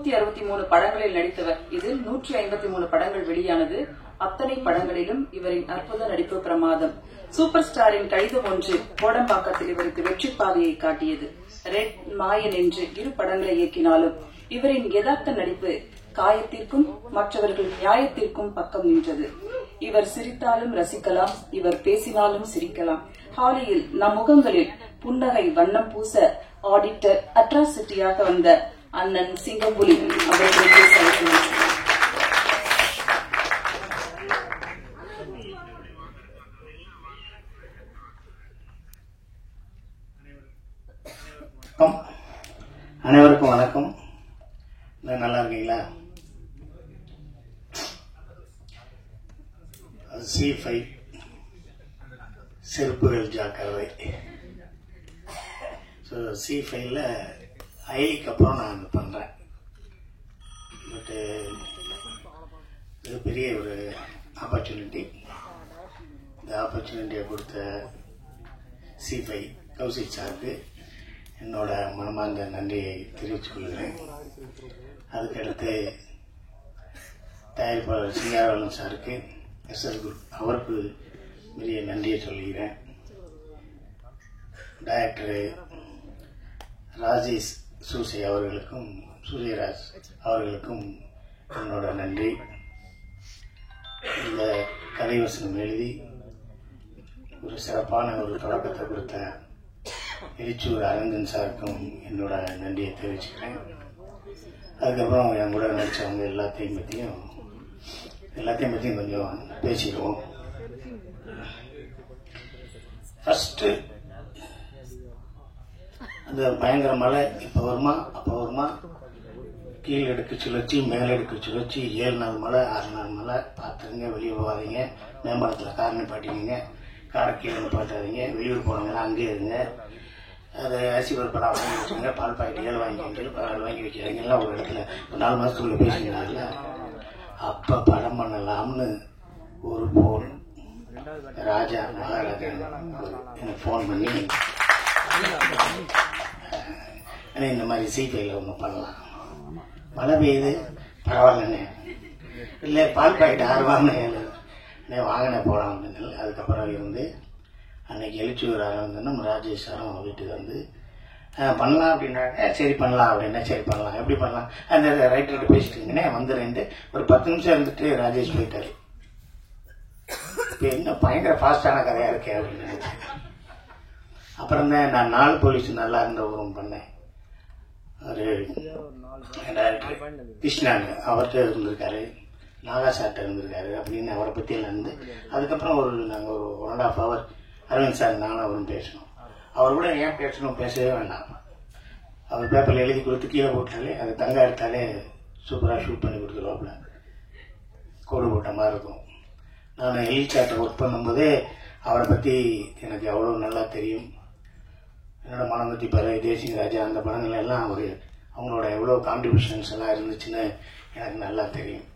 163 படங்களில் நடித்தவர். இதில் 153 படங்கள் வெளியானது. அத்தனை படங்களிலும் இவரின் அற்புத நடிப்பு பிரமாதம். சூப்பர் ஸ்டாரின் கடிதம் ஒன்று கோடம்பாக்கத்தில் இவருக்கு வெற்றி பாதையை காட்டியது. ரெட், மாயன் என்று 2 படங்களை இயக்கினாலும் இவரின் யதார்த்த நடிப்பு காயத்திற்கும் மற்றவர்கள் நியாயத்திற்கும் பக்கம் நின்றது. இவர் சிரித்தாலும் ரசிக்கலாம், இவர் பேசினாலும் சிரிக்கலாம். ஹாலியில் நம் முகங்களில் புன்னகை வண்ணம் பூச ஆடிட்டர் அட்ராசிட்டியாக வந்த அண்ணன் சிங்கம்புலி அவர்களுக்கு சமைக்கிறேன். அனைவருக்கும் வணக்கம். நல்லா இருக்கீங்களா? C5 செருப்புகள் ஜாக்கிரதை. ஸோ C5ல ஐலிக்கு அப்புறம் நான் அது பண்ணுறேன். பட்டு இது பெரிய ஒரு ஆப்பர்ச்சுனிட்டி. இந்த ஆப்பர்ச்சுனிட்டியை கொடுத்த C5 கௌசிக் சாருக்கு என்னோட மனமார்ந்த நன்றியை தெரிவித்துக் கொள்கிறேன். அதுக்கடுத்து தயாரிப்பாளர் சிங்காரவலன் சாருக்கு, SS குரூப் அவருக்கு பெரிய நன்றியை சொல்கிறேன். டைரக்டர் ராஜேஷ் சூசை அவர்களுக்கும், சூரியராஜ் அவர்களுக்கும் என்னோட நன்றி. இந்த கதை வசனம் எழுதி ஒரு சிறப்பான ஒரு தொடக்கத்தை கொடுத்த எரிச்சூர் அரங்கன் சாருக்கும் என்னோட நன்றியை தெரிவிச்சுக்கிறேன். அதுக்கப்புறம் என் கூட நடித்தவங்க எல்லாத்தையும் பற்றியும் கொஞ்சம் பேசிடுவோம். ஃபஸ்ட்டு அந்த பயங்கர மழை இப்போ வருமா அப்போ வருமா, கீழே எடுக்க சுழற்சி மேலே எடுக்க சுழற்சி, 7 நாள் மழை 6 நாள் மழை. பார்த்துருங்க, வெளியே போகாதீங்க, மேம்பாலத்தில் கார் நிப்பாட்டிங்க, காரை கீழே நிப்பாட்டாதீங்க, வெளியூர் போனவங்கன்னா அங்கேயே இருங்க. அது அரிசி ஒரு படம் வாங்கி வச்சுங்க, பால் பாக்கெட் 7 வாங்கி 14 வாங்கி வைக்கிறாங்க. எல்லாம் ஒரு இடத்துல 4 மாதத்துக்குள்ள பேசிக்கிறாங்கல்ல. அப்போ படம் பண்ணலாம்னு ஒரு ஃபோன் ராஜா மகாராஜா எனக்கு ஃபோன் பண்ணி, இந்த மாதிரி C5ல ஒன்று பண்ணலாம், மழை பெய்யுது பரவாயில்லண்ணே, இல்லை பால் பாக்கெட் 6 வாங்கினே வாங்கினே போகலாம் அப்படின்னு. அதுக்கப்புறம் இருந்து அன்னைக்கு எழுச்சியூராக இருந்தோம். ராஜேஷ் சாரும் வீட்டுக்கு வந்து பண்ணலாம் அப்படின்னாக்க, சரி பண்ணலாம் அப்படின்னா, சரி பண்ணலாம், எப்படி பண்ணலாம், அந்த ரைட்டர்கிட்ட பேசிட்டுங்கன்னே வந்துடுறேன்ட்டு ஒரு 10 நிமிஷம் இருந்துட்டு ராஜேஷ் போயிட்டாரு. இப்போ என்ன பயங்கர ஃபாஸ்டான கதையாக இருக்கே அப்படின்னு நினைச்சேன். அப்புறம் தான் நான் 4 போலீஸ் நல்லா இருந்த ஊரும் பண்ணேன். ஒரு டைரக்டர் கிருஷ்ணாங்க அவர்கிட்ட இருந்திருக்காரு, நாகா சார்ட்ட இருந்திருக்காரு அப்படின்னு அவரை பற்றி எல்லாம் இருந்து. அதுக்கப்புறம் நாங்கள் ஒரு 1.5 hour அரவிந்த் சார் நானும் அவரும் பேசணும். அவர் கூட ஏன் பேசணும், பேசவே வேண்டாம். அவர் பேப்பரில் எழுதி கொடுத்து கீழே போட்டாலே அது தங்க எடுத்தாலே சூப்பராக ஷூட் பண்ணி கொடுத்துருவாப்புல, கோடு போட்ட மாதிரி இருக்கும். நான் எலிச்சார்ட்டை ஒர்க் பண்ணும்போதே அவரை பற்றி எனக்கு அவ்வளோ நல்லா தெரியும். என்னோட மனங்கத்தி பறவை, தேசிங் ராஜா, அந்த படங்கள் எல்லாம் அவங்களோட எவ்வளோ கான்ட்ரிபியூஷன்ஸ் எல்லாம் இருந்துச்சுன்னு எனக்கு நல்லா தெரியும்.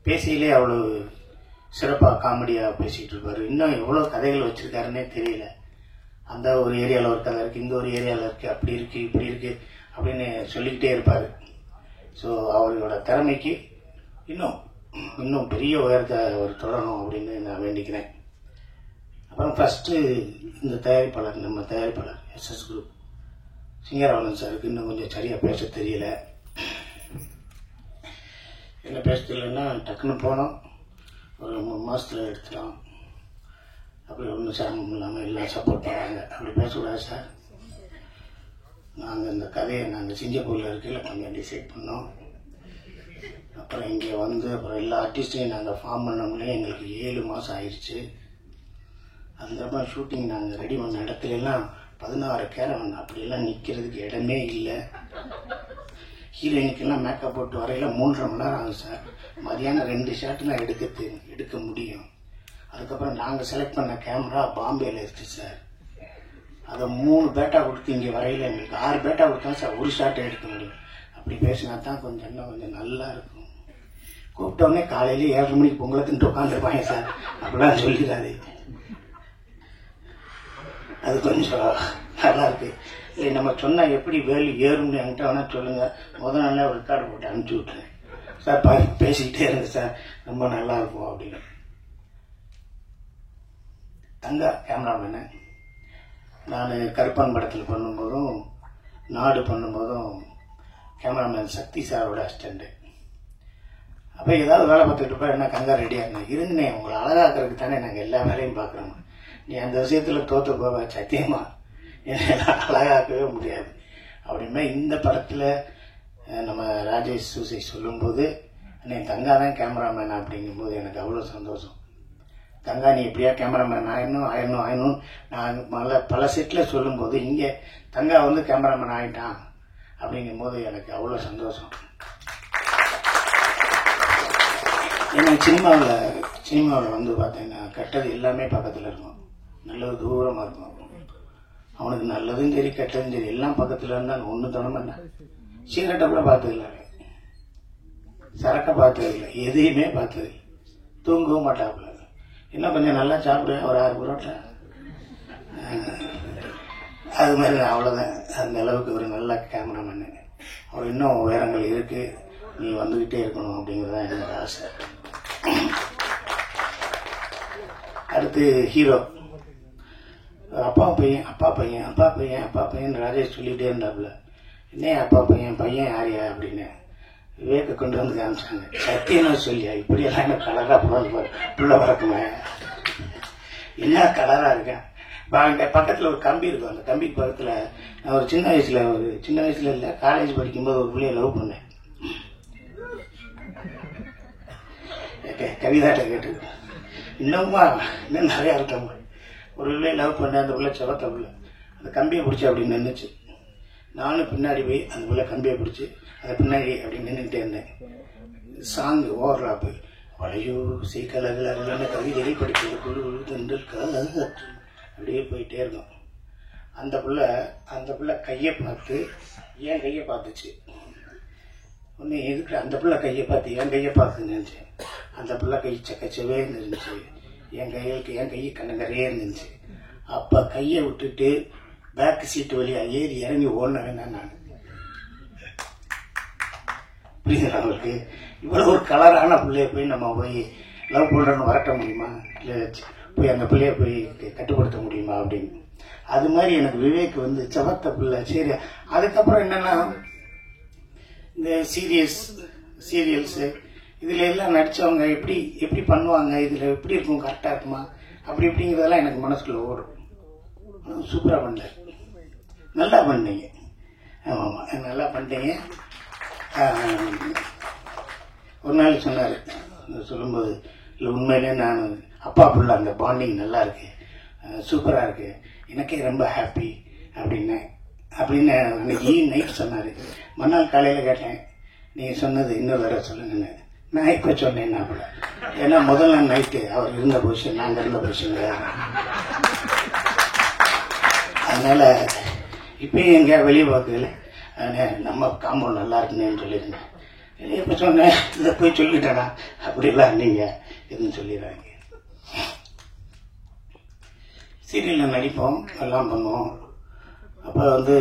பேசியிலே அவ்வளோ சிறப்பாக காமெடியாக பேசிகிட்டு இருப்பார். இன்னும் எவ்வளோ கதைகள் வச்சுருக்காருன்னே தெரியல. அந்த ஒரு ஏரியாவில் ஒரு கதை இருக்குது, இந்த ஒரு ஏரியாவில் இருக்குது, அப்படி இருக்குது, இப்படி இருக்குது அப்படின்னு சொல்லிக்கிட்டே இருப்பார். ஸோ அவரோட திறமைக்கு இன்னும் பெரிய உயரத்தை அவர் தொடரணும் அப்படின்னு நான் வேண்டிக்கிறேன். அப்புறம் ஃபஸ்ட்டு இந்த தயாரிப்பாளர், நம்ம தயாரிப்பாளர் SS குரூப் சிங்காரவலன் சாருக்கு இன்னும் கொஞ்சம் சரியாக பேச தெரியல. என்ன பேச தெரியலன்னா, டக்குன்னு போனோம், ஒரு 3 மாதத்தில் எடுத்துக்கலாம், அப்படி ஒன்றும் சிரமம் இல்லாமல் எல்லாம் சப்போர்ட் பண்ணாங்க. அப்படி பேசக்கூடாது சார், நாங்கள் இந்த கதையை சிங்கப்பூரில் இருக்கையில் கொஞ்சம் டிசைட் பண்ணோம். அப்புறம் இங்கே வந்து அப்புறம் எல்லா ஆர்டிஸ்டையும் நாங்கள் ஃபார்ம் பண்ணோம்னே எங்களுக்கு 7 மாதம் ஆயிடுச்சு. அந்த மாதிரி ஷூட்டிங் நாங்கள் ரெடி பண்ண இடத்துலலாம் 16 கேரவன் அப்படியெல்லாம் நிற்கிறதுக்கு இடமே இல்லை. ஹீரோயினுக்கெல்லாம் மேக்கப் போட்டு வரையில் 3.5 மணி நேரம் ஆகும் சார். மதியானம் 2 ஷாட்டு நான் எடுக்க முடியும். அதுக்கப்புறம் நாங்கள் செலக்ட் பண்ண கேமரா பாம்பேயில் இருக்குது சார். அதை 3 பேட்டா கொடுத்து இங்கே வரையில் எங்களுக்கு 6 பேட்டா கொடுத்தா சார் ஒரு ஷாட்டை எடுக்க முடியும். அப்படி பேசினா தான் இன்னும் கொஞ்சம் நல்லா இருக்கும். கூப்பிட்டோடனே காலையில 7:30 மணிக்கு பொங்கலை தின்ட்டு உட்காந்துருப்பாங்க சார், அப்படிலாம் சொல்லிடாது. அது கொஞ்சம் நல்லா இருக்கு. இல்லை நம்ம சொன்னால் எப்படி வேல்யூ ஏறும்னு என்கிட்ட வேணால் சொல்லுங்கள், முதல் நாளே ஒரு ரெக்கார்டு போட்டு அனுப்பிச்சி விட்டுறேன். சார் பேசிக்கிட்டே இருங்க சார், ரொம்ப நல்லா இருக்கும் அப்படின்னு. தங்கா கேமராமேனு. நான் கருப்பன் படத்தில் பண்ணும்போதும் நாடு பண்ணும்போதும் கேமராமேன் சக்தி சாரோட அசிஸ்டண்ட்டு. அப்போ ஏதாவது வேலை பார்த்துட்டு இருப்பா, என்ன கங்கா ரெடியாக இருந்தேன். இருந்தனே உங்களை அழகாக்கிறதுக்கு தானே நாங்கள் எல்லா வேலையும் பார்க்குறோம். நீ அந்த விஷயத்தில் தோற்று போவ சத்தியமா என்னால் அழகாக்கவே முடியாது அப்படின்னா. இந்த படத்தில் நம்ம ராஜேஷ் சூசை சொல்லும்போது அண்ணே தங்கா தான் கேமராமேன் அப்படிங்கும்போது எனக்கு அவ்வளோ சந்தோஷம். தங்கா நீ எப்படியா கேமராமேன் ஆயிடணும் நான் பல செட்டில் சொல்லும்போது இங்கே தங்கா வந்து கேமராமேன் ஆகிட்டான் அப்படிங்கும்போது எனக்கு அவ்வளோ சந்தோஷம். ஏன்னா சினிமாவில் வந்து பார்த்தீங்கன்னா கெட்டது எல்லாமே பக்கத்தில் இருக்கும், நல்லது தூரமாக இருக்கும். அவனுக்கு நல்லதும் சரி கெட்டதும் சரி எல்லாம் பக்கத்தில் இருந்தால் ஒன்று தோணமாட்டா. சிகரெட்டை கூட பார்த்ததில்லை, சரக்கை பார்த்ததில்லை, எதையுமே பார்த்ததில்லை, தூங்கவும் மாட்டாப்புல. இன்னும் கொஞ்சம் நல்லா சாப்பிடுவேன், ஒரு 6 புரோட்டா. அது மாதிரி அவ்வளோதான். அந்த அளவுக்கு ஒரு நல்ல கேமராமேனு. அவர் இன்னும் உயரங்கள் இருக்குது, நீ வந்துக்கிட்டே இருக்கணும் அப்படிங்கிறதான் என்னோட ஆசை. அடுத்து ஹீரோ. அப்பா பையன் ராஜேஷ் சொல்லிகிட்டே இருந்தாப்புல. என்ன அப்பா பையன் யாரியா அப்படின்னு விவேக கொண்டு வந்து காமிச்சாங்க. சத்தியமா சொல்லியா இப்படியெல்லாம் என்ன கலரா புள்ள பறக்குமே, என்ன கலரா இருக்கேன். அங்கே பக்கத்தில் ஒரு கம்பி இருக்கும், அந்த கம்பிக்கு பக்கத்தில் நான் ஒரு சின்ன வயசுல இல்லை, காலேஜ் படிக்கும்போது ஒரு பிள்ளைய லவ் பண்ணேன். கவிதாட்ட கேட்டு இன்னுமா இன்னும் நிறையா இருக்காங்க. ஒரு பிள்ளைய லவ் பண்ணேன், அந்த பிள்ளை செவத்த பிள்ளை, அந்த கம்பியை பிடிச்சி அப்படி நின்றுச்சு. நானும் பின்னாடி போய் அந்த பிள்ளை கம்பியை பிடிச்சி அதை பின்னாடி அப்படி நின்றுக்கிட்டே இருந்தேன். சாங் ஓவர்லாப்பு வளையோ சீக்கலகலன்னு கவிதை படிக்கிறது குழு அப்படியே போயிட்டே இருக்கும். அந்த பிள்ளை கையை பார்த்து என் கையை பார்த்துச்சு. ஒன்று எதுக்கு அந்த பிள்ளை கையை பார்த்து என் கையை பார்த்து நினைச்சேன். அந்த பிள்ளை கை சக்கச்சவே இருந்துச்சு, என் கை கண்ணங்கரையே இருந்துச்சு. அப்போ கையை விட்டுட்டு பேக் சீட்டு வழியா ஏறி இறங்கி ஓடினேன் நான். புரியுதுங்களா அவங்களுக்கு? இவ்வளோ ஒரு கலரான பிள்ளைய போய் நம்ம போய் லவ் பண்ணுறோன்னு வரட்ட முடியுமா? இல்லை போய் அந்த பிள்ளைய போய் கட்டுப்படுத்த முடியுமா அப்படின்னு. அது மாதிரி எனக்கு விவேக் வந்து செவத்த பிள்ளை. சரி, அதுக்கப்புறம் என்னன்னா இந்த சீரியல்ஸு இதில் எல்லாம் நடித்தவங்க எப்படி பண்ணுவாங்க, இதில் எப்படி இருக்கும், கரெக்டாக இருக்குமா அப்படி இப்படிங்கிறதெல்லாம் எனக்கு மனசுக்குள்ள ஓடும். சூப்பராக பண்ணல, நல்லா பண்ணீங்க. ஆமாம் நல்லா பண்ணிட்டீங்க. ஒரு நாள் சொன்னார், சொல்லும்போது இல்லை உண்மையிலே நான் அப்பா பிள்ளை அந்த பாண்டிங் நல்லா இருக்கு, சூப்பராக இருக்கு, எனக்கே ரொம்ப ஹாப்பி அப்படின்னு அன்னைக்கு நைட் சொன்னார். மறுநாள் காலையில் கேட்டேன், நீங்கள் சொன்னது இன்னொரு தடவை சொல்லுங்கன்னு. நான் இப்போ சொன்னேன் நான் கூட, ஏன்னா முதல் நாள் நைட்டு அவர் இருந்த பொசிஷன் நாங்கள் இருந்த பொசிஷன் கிடையாது. அதனால இப்பயும் எங்கேயா வெளியே பார்க்கல நம்ம காம்பவுண்ட் நல்லா இருக்குன்னு சொல்லியிருந்தேன். இப்போ சொன்னேன், இதை போய் சொல்லிட்டேனா அப்படிலாம் நீங்கள் எதுன்னு சொல்லிடுறாங்க. சீரியலில் நடிப்போம், எல்லாம் பண்ணுவோம். அப்போ வந்து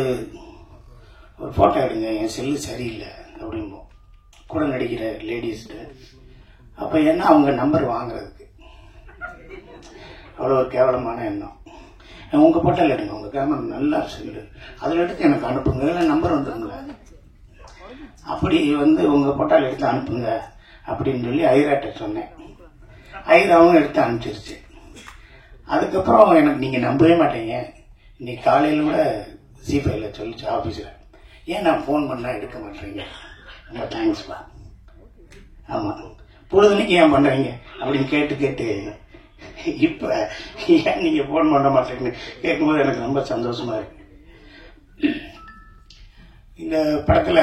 ஒரு ஃபோட்டோ எடுங்க, என் செல்லு சரியில்லை அப்படிம்போம் கூட நடிக்கிற லேடிஸ்ட்டு. அப்போ என்ன அவங்க நம்பர் வாங்குறதுக்கு அவ்வளோ ஒரு கேவலமான எண்ணம். உங்கள் போட்டோவில் எடுங்க, உங்கள் கேமரா நல்லா செல்லு, அதில் எடுத்து எனக்கு அனுப்புங்க, இல்லை நம்பர் வந்துடுங்களா, அப்படி வந்து உங்கள் போட்டோவில் எடுத்து அனுப்புங்க அப்படின்னு சொல்லி ஐராட்ட சொன்னேன். ஐராவும் எடுத்து அனுப்பிச்சிருச்சு. அதுக்கப்புறம் எனக்கு நீங்கள் நம்பவே மாட்டீங்க, இன்னைக்கு காலையில் கூட C5ல சொல்லிச்சு ஆஃபீஸில், ஏன் நான் ஃபோன் பண்ணால் எடுக்க மாட்டேறீங்க, ரொம்ப தேங்க்ஸ்ப்பா. ஆமாம், பொழுதுனைக்கு ஏன் பண்ணுறீங்க அப்படின்னு கேட்டு இப்போ ஏன் நீங்கள் ஃபோன் பண்ண மாட்டேங்கன்னு கேட்கும்போது எனக்கு ரொம்ப சந்தோஷமாக இருக்கு. இந்த படத்தில்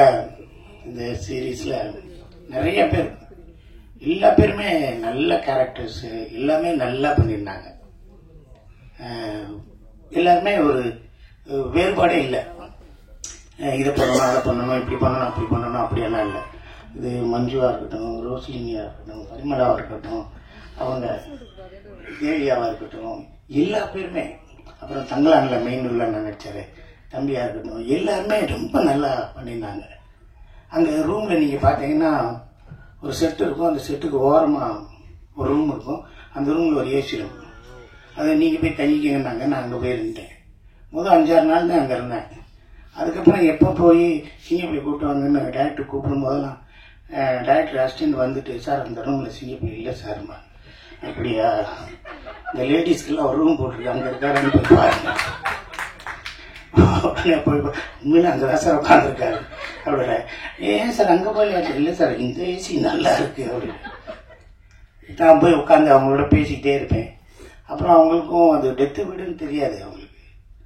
இந்த சீரீஸில் நிறைய பேர், எல்லா பேருமே நல்ல கேரக்டர்ஸு, எல்லாமே நல்லா பண்ணியிருந்தாங்க. எல்லாருமே ஒரு வேறுபாடே இல்லை, இதை பண்ணணும் அதை பண்ணணும் இப்படி பண்ணணும் அப்படி பண்ணணும் அப்படியெல்லாம் இல்லை. இது மஞ்சுவாக இருக்கட்டும், ரோஸ்லினியாக இருக்கட்டும், பரிமளாவாக இருக்கட்டும், அவங்க தேவியாவாக இருக்கட்டும், எல்லா பேருமே அப்புறம் தங்கலானில் மெயின் வில்லன் நடிச்சார் தம்பியாக இருக்கட்டும், எல்லாருமே ரொம்ப நல்லா பண்ணியிருந்தாங்க. அங்கே ரூமில் நீங்கள் பார்த்தீங்கன்னா ஒரு செட்டு இருக்கும், அந்த செட்டுக்கு ஓரமாக ஒரு ரூம் இருக்கும், அந்த ரூமில் ஒரு ஏசி ரூம். அதை நீங்கள் போய் தங்கிக்கங்கன்னாங்க. நான் அங்கே போய் இருந்துட்டேன். முதல் 5-6 நாள் தான் அங்கே இருந்தேன். அதுக்கப்புறம் எப்போ போய் சிங்கப்பள்ளி கூப்பிட்டு வாங்கன்னு டேரக்டர் கூப்பிடும் போதெல்லாம் டேரக்டர் அசிஸ்டன்ட் வந்துட்டு, சார் அந்த ரூமில் சிங்கப்பள்ளி இல்லை சார்மா. அப்படியா, இந்த லேடிஸ்க்கெல்லாம் ஒரு ரூம் போட்டிருக்கு, அங்கே இருக்காருன்னு போய் பாருங்க. போய் உண்மையில அங்கே தான் சார் உட்காந்துருக்காரு அப்படின்னா, ஏன் சார் அங்கே போய் இல்லை சார் இந்த ஏசி நல்லா இருக்கு அப்படின்னு. நான் போய் உட்காந்து அவங்களோட பேசிக்கிட்டே இருப்பேன். அப்புறம் அவங்களுக்கும் அது டெத்து வீடுன்னு தெரியாது, அவங்களுக்கு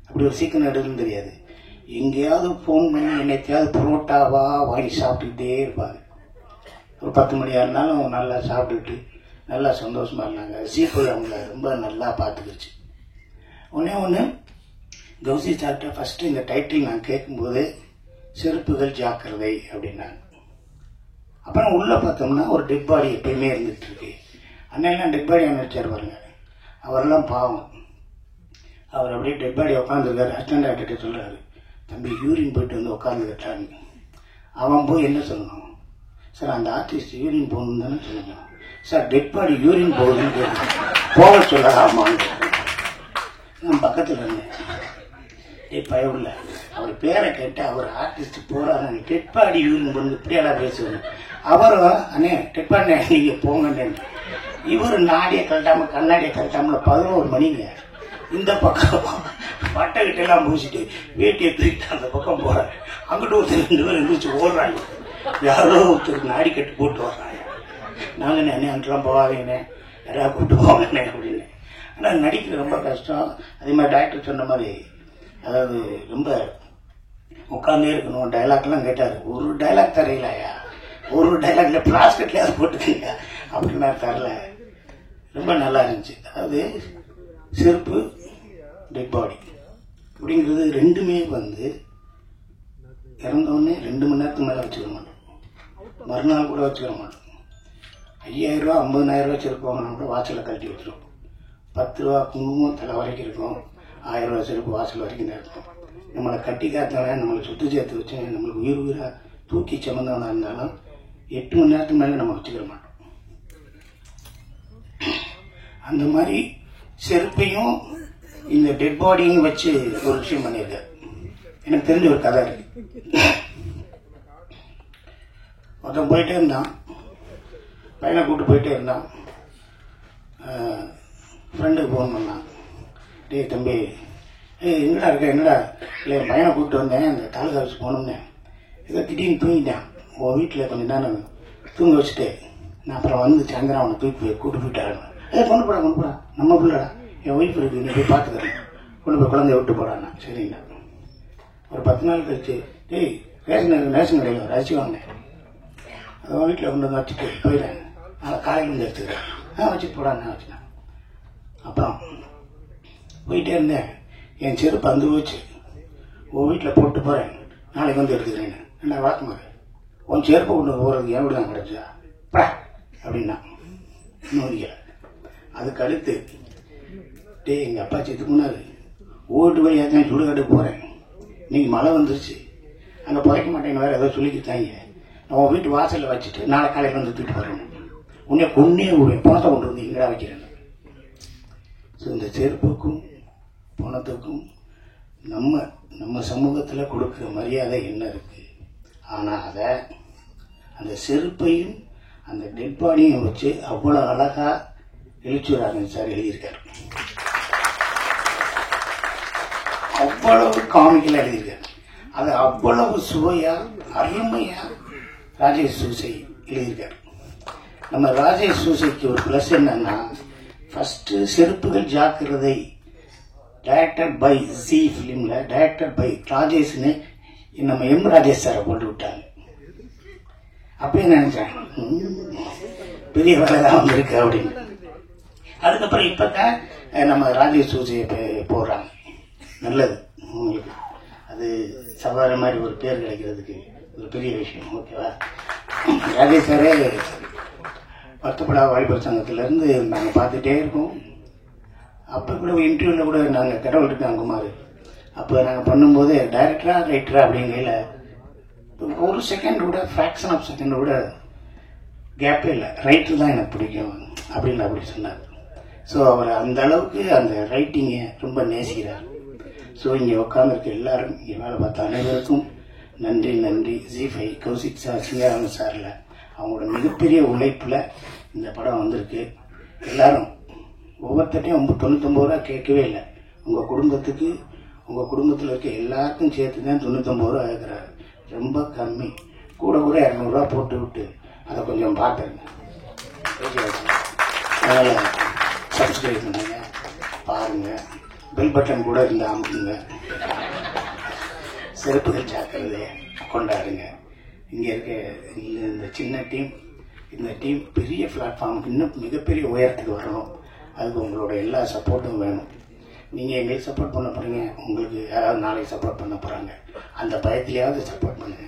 அப்படி ஒரு சீக்கிரம் எடுன்னு தெரியாது. எங்கேயாவது ஃபோன் பண்ணி என்னைக்காவது புரோட்டாவா வாங்கி சாப்பிட்டுக்கிட்டே இருப்பாங்க. ஒரு 10 மணி ஆனாலும் நல்லா சாப்பிட்டுட்டு நல்லா சந்தோஷமா இருந்தாங்க. சீப்போய் அவங்கள ரொம்ப நல்லா பார்த்துக்கிச்சு. ஒன்று கௌசி சார்ட்ட ஃபர்ஸ்ட் இந்த டைட்டில் நான் கேட்கும்போது செருப்புகள் ஜாக்கிரதை அப்படின்னாங்க. அப்புறம் உள்ள பார்த்தோம்னா ஒரு டெட் பாடி எப்பயுமே இருந்துட்டு இருக்கு. அண்ணெல்லாம் டெட் பாடி நினைச்சார் பாருங்க, அவரெல்லாம் பாவம். அவர் அப்படியே டெட் பாடி உட்காந்துருக்காரு. அசிஸ்டன்ட் டாக்டர்கிட்ட சொல்றாரு, தம்பி யூரின் போயிட்டு வந்து உட்காந்துக்கிட்டான்னு. அவன் போய் என்ன சொல்லணும், சார் அந்த ஆர்டிஸ்ட் யூரின் போகணுன்னு தானே சொல்லணும். சார் டெட் பாடி யூரின் போகுதுன்னு போக சொல்லலாமான்னு நான் பக்கத்தில் இருந்தேன். பயவுள்ள அவர் பேரை கேட்டு அவர் ஆர்டிஸ்ட் போறாரு, டெட் பாடி யூரின் போகணும் இப்படியெல்லாம் பேசுவாங்க. அவரும் அண்ணே டெட் பாடி நீங்க போங்கன்னு. இவர் நாடியை கழட்டாம கண்ணாடியை கழட்டாமல 11 மணிங்க இந்த பக்கம் பட்டைகிட்ட எல்லாம் பூசிட்டு வேட்டியை தூக்கிட்டு அந்த பக்கம் போறாரு. அங்கிட்டு ஒருத்தர் 2 பேர் எழுந்திரிச்சு ஓடுறாங்க. யாரோ ஒருத்தர் நாடி கட்டு போட்டு வர்றாங்க. நாங்க அண்ணே அங்கெல்லாம் போவாதீங்கண்ணே, யாராவது கூப்பிட்டு போவாங்கண்ணே அப்படின்னு. ஆனால் நடிக்க ரொம்ப கஷ்டம். அதே மாதிரி டாக்டர் சொன்ன மாதிரி, அதாவது ரொம்ப உட்காந்தே இருக்கணும். டைலாக்லாம் கேட்டார். ஒரு டைலாக் தரையிலையா, ஒரு டைலாக்ல பிளாஸ்டிக்லயாவது போட்டுக்கீங்க அப்படின்னா தரல. ரொம்ப நல்லா இருந்துச்சு. அதாவது செருப்பு டெட் பாடி அப்படிங்கிறது ரெண்டுமே வந்து இறந்தோடனே 2 மணி நேரத்துக்கு மேலே வச்சுக்க மாட்டோம், மறுநாள் கூட வச்சுக்க மாட்டோம். 5000 ரூபா 50,000 ரூபா செருப்பு கூட வாசலில் கழட்டி வச்சிருவோம். 10 ரூபா குங்குமம் தலை வரைக்கும் இருக்கும், 1000 ரூபா செருப்பு வாசல் வரைக்கும் தான் இருக்கும். நம்மளை கட்டி காத்தவன, நம்மளை சுத்து சேர்த்து வச்சு நம்மளுக்கு உயிராக தூக்கி சமந்தவனா இருந்தாலும் 8 மணி நேரத்துக்கு மேலே நம்ம வச்சுக்கிற மாட்டோம். அந்த மாதிரி செருப்பையும் இந்த டெட் பாடியும் வச்சு ஒரு விஷயம் பண்ணியிருக்காரு. எனக்கு தெரிஞ்ச ஒரு கதை இருக்கு. ஒருத்தன் போயிட்டே இருந்தான், பையனை கூப்பிட்டு போயிட்டே இருந்தான். ஃப்ரெண்டுக்கு ஃபோன் பண்ணான், டேய் தம்பி எங்கடா இருக்க, என்னடா இல்லை பையனை கூப்பிட்டு வந்தேன், அந்த தாலுகா ஆஃபீஸ் போகணும்னு. ஏதோ திடீர்னு தூங்கிட்டான். உன் வீட்டில் கொஞ்சம் நேரம் தூங்க வச்சுட்டு நான் அப்புறம் வந்து சாயந்தரம் அவனை கூப்பிட்டு போயிட்டாரு. கொண்டு போடா நம்ம பிள்ளடா, என் ஒய்ஃப் இருக்கு, நீ போய் பார்த்துக்கிறேன், கொண்டு போய் குழந்தைய விட்டு போடாண்ணா. சரிங்களா. ஒரு 10 நாள் கழிச்சு, டேய் ரேஷன் கடையில் அரிசி வாங்கினேன், அதை வீட்டில் கொண்டு வந்து வச்சுட்டு போயிடுறேன், நாளை காலையில் வந்து எடுத்துக்கிறேன், வச்சுட்டு போடாண்ணா வச்சுட்டேன். அப்புறம் போயிட்டே இருந்தேன். என் செருப்பு வந்து போச்சு, உன் வீட்டில் போட்டு போகிறேன், நாளைக்கு வந்து எடுத்துக்கிறேன். என்ன வழக்கமாக உன் செருப்பை கொண்டு போகிறதுக்கு என் வீடு தான் கிடச்சா அப்படின்னா இன்னொரு. அதுக்கு அடுத்து, டே எங்கள் அப்பா செத்து போனாரு, ஓட்டு வழியாக தான் சுடுகாட்டு போகிறேன், இன்னைக்கு மழை வந்துருச்சு, அங்கே புதைக்க மாட்டேன்னு வேறு ஏதோ சொல்லிக்கிட்டாங்க, நான் உன் வீட்டு வாசலில் வச்சுட்டு நாளை காலையில் வந்து தூக்கிட்டு போகிறேன், உன்னை கொன்னே விடுவேன், பணத்தை கொண்டு வந்து எங்கடா வைக்கிறேன். ஸோ இந்த செருப்புக்கும் பணத்துக்கும் நம்ம சமூகத்தில் கொடுக்குற மரியாதை என்ன இருக்கு. ஆனால் அதை அந்த செருப்பையும் அந்த டெட் பாடியும் வச்சு அவ்வளோ அழகா எழுச்சூராமன் சார் எழுதியிருக்காரு. அவ்வளவு காமிக்கலா எழுதியிருக்காரு. அது அவ்வளவு சுவையா அருமையா ராஜேஷ் சூசை எழுதியிருக்காரு. நம்ம ராஜேஷ் சூசைக்கு ஒரு பிளஸ் என்னன்னா, first Seruppugal Jaakirathai director by G பிலிம்ல டைரக்டர் பை ராஜேஷ்னு நம்ம எம் ராஜேஷ் சாரை போட்டு விட்டாங்க. அப்பயே நினைச்சேன் பெரிய வேலை தான் வந்திருக்கு அப்படின்னு. அதுக்கப்புறம் இப்பதான் நம்ம ராஜேஷ் சூசையை போடுறாங்க. நல்லது உங்களுக்கு, அது சவாரி மாதிரி ஒரு பேர் கிடைக்கிறதுக்கு ஒரு பெரிய விஷயம். ஓகேவா. ராஜேஷ் சாரே வருத்தப்படா வாலிபர் சங்கத்திலேருந்து நாங்கள் பார்த்துட்டே இருக்கோம். அப்போ கூட இன்டர்வியூவில் கூட நாங்கள் கடவுள் இருக்காங்க குமார், அப்போ நாங்கள் பண்ணும்போது டைரக்டரா ரைட்டரா அப்படிங்கையில் ஒரு செகண்ட் கூட ஃப்ராக்ஷன் ஆஃப் செகண்ட் கூட கேப்பே இல்லை, ரைட்டர் தான் எனக்கு பிடிக்கும் அப்படின்னு அப்படி சொன்னார். ஸோ அவர் அந்த அளவுக்கு அந்த ரைட்டிங்கை ரொம்ப நேசிக்கிறார். ஸோ இங்கே உட்காந்துருக்க எல்லாரும், இங்கே வேலை பார்த்த அனைவருக்கும் நன்றி. நன்றி ஜி5 கௌசிக் சார், சிங்காரன் சாரில் அவங்களோட மிகப்பெரிய உழைப்பில் இந்த படம் வந்திருக்கு. எல்லாரும் ஒவ்வொருத்தையும் 99 ரூபா கேட்கவே இல்லை. உங்கள் குடும்பத்துக்கு, உங்கள் குடும்பத்தில் இருக்க எல்லாருக்கும் சேர்த்து தான் 99 ரூபா கேட்குறாரு. ரொம்ப கம்மி, கூட 200 ரூபா போட்டு விட்டு அதை கொஞ்சம் பார்த்துருங்க. அதனால் சப்ஸ்கிரைப் பண்ணுங்க, பாருங்க, பெல் பட்டன் கூட இருந்தால் அமுக்குங்க, செருப்புகள் ஜாக்கிரதையை கொண்டாடுங்க. இங்கே இருக்க இந்த சின்ன டீம், இந்த டீம் பெரிய பிளாட்ஃபார்முக்கு இன்னும் மிகப்பெரிய உயரத்துக்கு வரணும். அதுக்கு உங்களோட எல்லா சப்போர்ட்டும் வேணும். நீங்கள் எங்களுக்கு சப்போர்ட் பண்ண போகிறீங்க, உங்களுக்கு யாராவது நாளைக்கு சப்போர்ட் பண்ண போகிறாங்க, அந்த பயத்திலேயாவது சப்போர்ட் பண்ணுங்க.